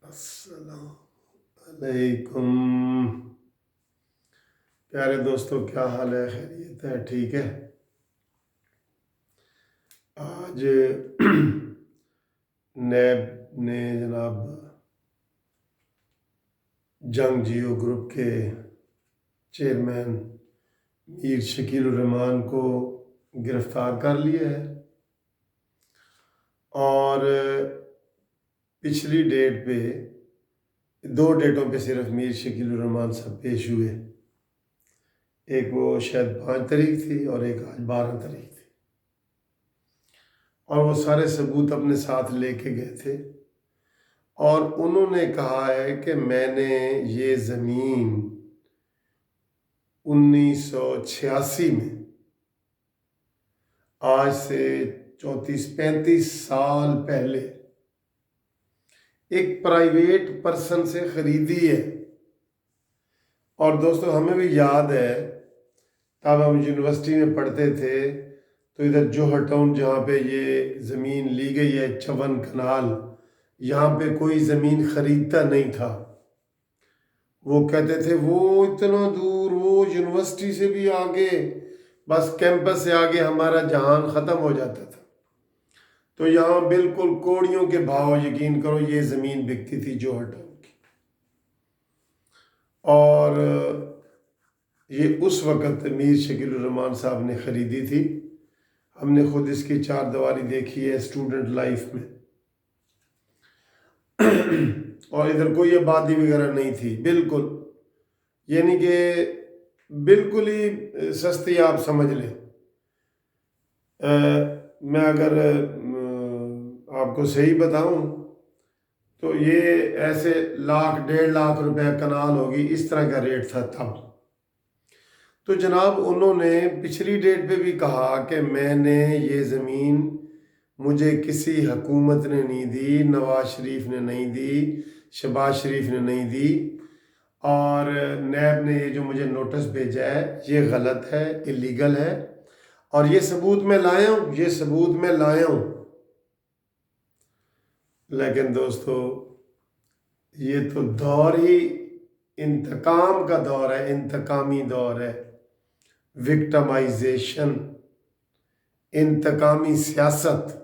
السلام علیکم پیارے دوستو، کیا حال ہے؟ خیریت ہے؟ ٹھیک ہے۔ آج نیب نے جناب جنگ جیو گروپ کے چیئرمین میر شکیل الرحمان کو گرفتار کر لیا ہے، اور پچھلی ڈیٹ پہ 2 ڈیٹوں پہ صرف میر شکیل الرحمان صاحب پیش ہوئے۔ ایک وہ شاید 5 تاریخ تھی اور ایک آج 12 تاریخ تھی، اور وہ سارے ثبوت اپنے ساتھ لے کے گئے تھے، اور انہوں نے کہا ہے کہ میں نے یہ زمین 1986 میں، آج سے 34-35 سال پہلے ایک پرائیویٹ پرسن سے خریدی ہے۔ اور دوستو، ہمیں بھی یاد ہے تب ہم یونیورسٹی میں پڑھتے تھے تو ادھر جوہر ٹاؤن جہاں پہ یہ زمین لی گئی ہے 54 کنال، یہاں پہ کوئی زمین خریدتا نہیں تھا۔ وہ کہتے تھے وہ اتنا دور، وہ یونیورسٹی سے بھی آگے، بس کیمپس سے آگے ہمارا جہان ختم ہو جاتا تھا۔ تو یہاں بالکل کوڑیوں کے بھاؤ، یقین کرو، یہ زمین بکتی تھی جوہر ٹاؤن کی، اور یہ اس وقت میر شکیل الرحمان صاحب نے خریدی تھی۔ ہم نے خود اس کی 4 دیواری دیکھی ہے اسٹوڈنٹ لائف میں، اور ادھر کوئی آبادی وغیرہ نہیں تھی، بالکل، یعنی کہ بالکل ہی سستی آپ سمجھ لیں۔ میں اگر آپ کو صحیح بتاؤں تو یہ ایسے 1,00,000-1.5 روپے کنال ہوگی، اس طرح کا ریٹ تھا تب۔ تو جناب انہوں نے پچھلی ڈیٹ پہ بھی کہا کہ میں نے یہ زمین، مجھے کسی حکومت نے نہیں دی، نواز شریف نے نہیں دی، شہباز شریف نے نہیں دی، اور نیب نے یہ جو مجھے نوٹس بھیجا ہے یہ غلط ہے، اللیگل ہے، اور یہ ثبوت میں لایا ہوں، یہ ثبوت میں لایا ہوں۔ لیکن دوستو، یہ تو دور ہی انتقام کا دور ہے، انتقامی دور ہے، وکٹمائزیشن، انتقامی سیاست۔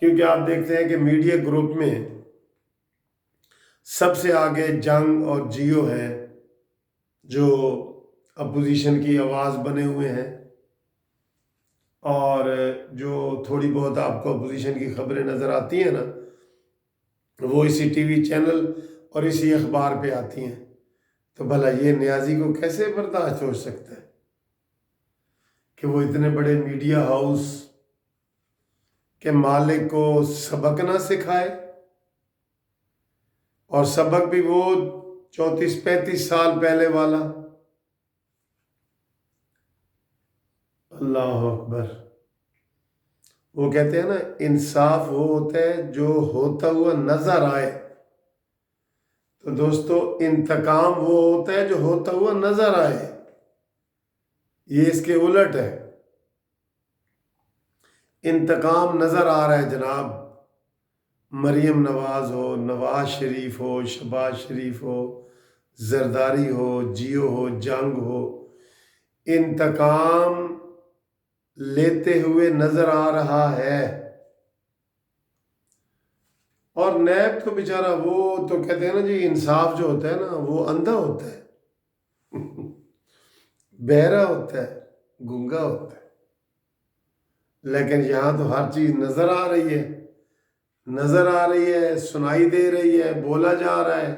کیونکہ آپ دیکھتے ہیں کہ میڈیا گروپ میں سب سے آگے جنگ اور جیو ہیں، جو اپوزیشن کی آواز بنے ہوئے ہیں، اور جو تھوڑی بہت آپ کو اپوزیشن کی خبریں نظر آتی ہیں نا، وہ اسی ٹی وی چینل اور اسی اخبار پہ آتی ہیں۔ تو بھلا یہ نیازی کو کیسے برداشت ہو سکتا ہے کہ وہ اتنے بڑے میڈیا ہاؤس کے مالک کو سبق نہ سکھائے، اور سبق بھی وہ 34-35 سال پہلے والا۔ اللہ اکبر۔ وہ کہتے ہیں نا، انصاف وہ ہوتا ہے جو ہوتا ہوا نظر آئے۔ تو دوستو، انتقام وہ ہوتا ہے جو ہوتا ہوا نظر آئے، یہ اس کے الٹ ہے۔ انتقام نظر آ رہا ہے جناب، مریم نواز ہو، نواز شریف ہو، شہباز شریف ہو، زرداری ہو، جیو ہو، جنگ ہو، انتقام لیتے ہوئے نظر آ رہا ہے۔ اور نیب تو بیچارہ، وہ تو کہتے ہیں نا جی، انصاف جو ہوتا ہے نا وہ اندھا ہوتا ہے، بہرا ہوتا ہے، گنگا ہوتا ہے۔ لیکن یہاں تو ہر چیز نظر آ رہی ہے، نظر آ رہی ہے، سنائی دے رہی ہے، بولا جا رہا ہے۔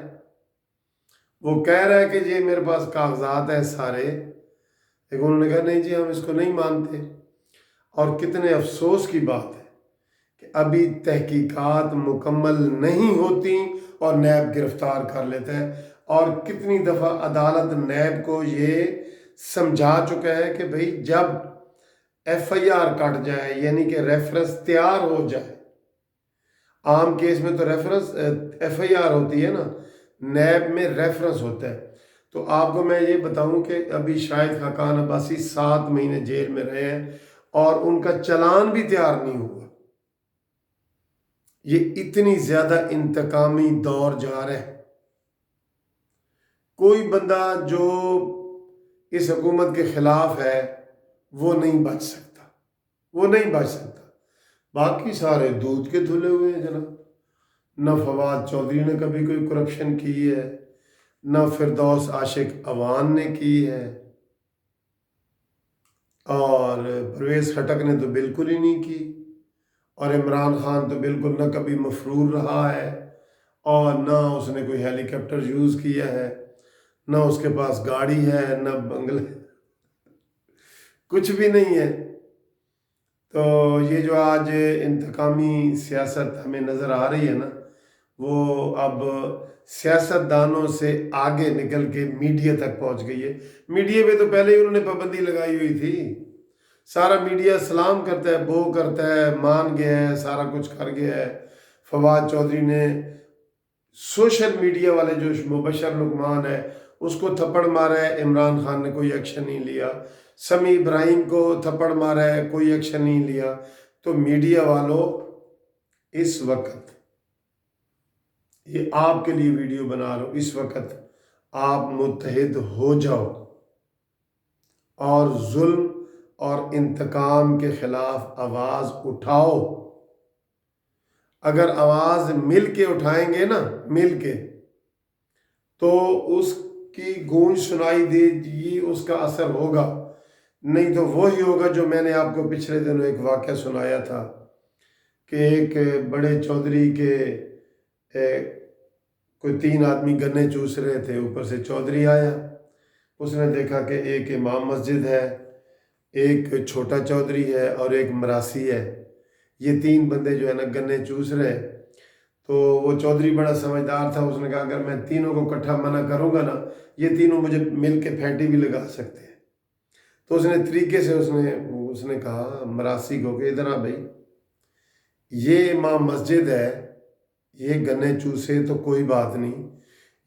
وہ کہہ رہا ہے کہ جی میرے پاس کاغذات ہیں سارے، لیکن انہوں نے کہا نہیں جی ہم اس کو نہیں مانتے۔ اور کتنے افسوس کی بات ہے کہ ابھی تحقیقات مکمل نہیں ہوتی اور نیب گرفتار کر لیتا ہے، اور کتنی دفعہ عدالت نیب کو یہ سمجھا چکا ہے کہ بھئی جب ایف آئی آر کٹ جائے، یعنی کہ ریفرنس تیار ہو جائے، عام کیس میں تو ریفرنس ایف آئی آر ہوتی ہے نا، نیب میں ریفرنس ہوتا ہے۔ تو آپ کو میں یہ بتاؤں کہ ابھی شاہد خاقان عباسی 7 مہینے جیل میں رہے ہیں، اور ان کا چلان بھی تیار نہیں ہوا۔ یہ اتنی زیادہ انتقامی دور جا رہا ہے، کوئی بندہ جو اس حکومت کے خلاف ہے وہ نہیں بچ سکتا، وہ نہیں بچ سکتا۔ باقی سارے دودھ کے دھلے ہوئے ہیں جناب، نہ فواد چودھری نے کبھی کوئی کرپشن کی ہے، نہ فردوس عاشق عوان نے کی ہے، اور پرویز خٹک نے تو بالکل ہی نہیں کی، اور عمران خان تو بالکل نہ کبھی مفرور رہا ہے، اور نہ اس نے کوئی ہیلی کاپٹر یوز کیا ہے، نہ اس کے پاس گاڑی ہے، نہ بنگلے، کچھ بھی نہیں ہے۔ تو یہ جو آج انتقامی سیاست ہمیں نظر آ رہی ہے نا، وہ اب سیاست دانوں سے آگے نکل کے میڈیا تک پہنچ گئی ہے۔ میڈیا پہ تو پہلے ہی انہوں نے پابندی لگائی ہوئی تھی، سارا میڈیا سلام کرتا ہے، بو کرتا ہے، مان گیا ہے، سارا کچھ کر گیا ہے۔ فواد چودھری نے سوشل میڈیا والے جو مبشر لقمان ہے اس کو تھپڑ مارا ہے، عمران خان نے کوئی ایکشن نہیں لیا۔ سمیع ابراہیم کو تھپڑ مارا ہے، کوئی ایکشن نہیں لیا۔ تو میڈیا والوں، اس وقت یہ آپ کے لیے ویڈیو بنا رہا ہوں، اس وقت آپ متحد ہو جاؤ اور ظلم اور انتقام کے خلاف آواز اٹھاؤ۔ اگر آواز مل کے اٹھائیں گے نا، مل کے، تو اس کی گونج سنائی دے گی، اس کا اثر ہوگا۔ نہیں تو وہی ہوگا جو میں نے آپ کو پچھلے دنوں ایک واقعہ سنایا تھا کہ ایک بڑے چودھری کے کوئی 3 آدمی گنے چوس رہے تھے، اوپر سے چودھری آیا، اس نے دیکھا کہ ایک امام مسجد ہے، ایک چھوٹا چودھری ہے اور ایک مراسی ہے، یہ 3 بندے جو ہے نا گنے چوس رہے۔ تو وہ چودھری بڑا سمجھدار تھا، اس نے کہا اگر میں تینوں کو اکٹھا منع کروں گا نا، یہ تینوں مجھے مل کے پھینٹی بھی لگا سکتے ہیں۔ تو اس نے طریقے سے اس نے کہا مراسی کو کہ ادھر آ بھائی، یہ امام مسجد ہے، یہ گنے چوسے تو کوئی بات نہیں،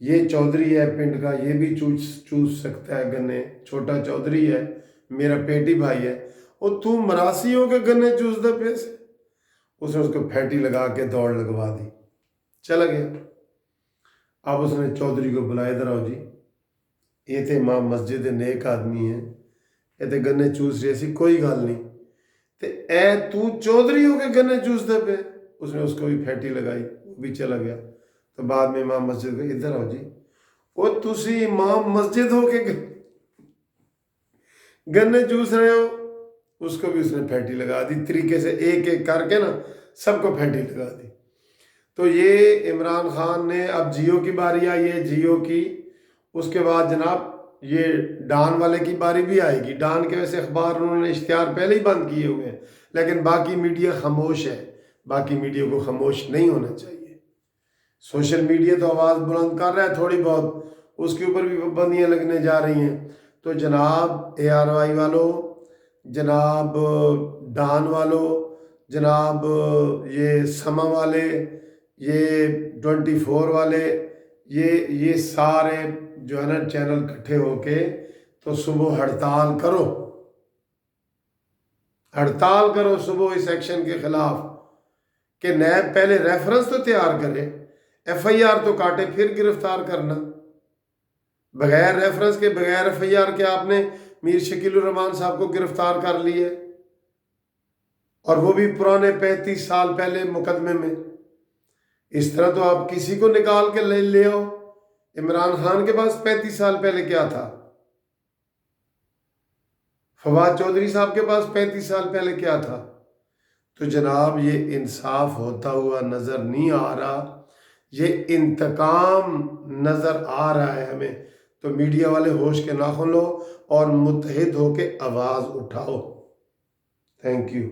یہ چودھری ہے پنڈ کا، یہ بھی چوس سکتا ہے گنے، چھوٹا چودھری ہے، میرا پیٹی بھائی ہے، اور تو مراسی ہو کے گنے چوس دا پیسے۔ اس نے اس کو پھینٹی لگا کے دوڑ لگوا دی، چلا گیا۔ اب اس نے چودھری کو بلایا، ادھر آؤ جی، یہ تے امام مسجد نیک آدمی ہے، یہ تے گنے چوس رہے سی، کوئی گل نہیں، تے اے تو چودھری ہو کے گنے چوس دے پہ۔ اس نے اس کو بھی پھینٹی لگائی، وہ بھی چلا گیا۔ تو بعد میں امام مسجد کو ادھر آؤ جی، وہ تسی امام مسجد ہو کے گنے چوس رہے ہو، اس کو بھی اس نے پھینٹی لگا دی، طریقے سے ایک ایک کر کے نا سب کو پھینٹی لگا دی۔ تو یہ عمران خان نے، اب جیو کی باری آئی ہے، جیو کی، اس کے بعد جناب یہ ڈان والے کی باری بھی آئے گی۔ ڈان کے ویسے اخبار انہوں نے اشتہار پہلے ہی بند کیے ہوئے ہیں، لیکن باقی میڈیا خاموش ہے، باقی میڈیا کو خاموش نہیں ہونا چاہیے۔ سوشل میڈیا تو آواز بلند کر رہا ہے تھوڑی بہت، اس کے اوپر بھی پابندیاں لگنے جا رہی ہیں۔ تو جناب ARY والو، جناب ڈان والو، جناب یہ سما والے، یہ 24 والے، یہ سارے جو ہے نا چینل کٹھے ہو کے تو صبح ہڑتال کرو، ہڑتال کرو صبح اس ایکشن کے خلاف، کہ نیب پہلے ریفرنس تو تیار کرے، FIR تو کاٹے پھر گرفتار کرنا۔ بغیر ریفرنس کے، بغیر FIR کے آپ نے میر شکیل الرحمان صاحب کو گرفتار کر لیے، اور وہ بھی پرانے 35 سال پہلے مقدمے میں۔ اس طرح تو آپ کسی کو نکال کے لے آؤ۔ عمران خان کے پاس 35 سال پہلے کیا تھا؟ فواد چودھری صاحب کے پاس 35 سال پہلے کیا تھا؟ تو جناب یہ انصاف ہوتا ہوا نظر نہیں آ رہا، یہ انتقام نظر آ رہا ہے ہمیں۔ تو میڈیا والے ہوش کے ناخن لو اور متحد ہو کے آواز اٹھاؤ۔ Thank you.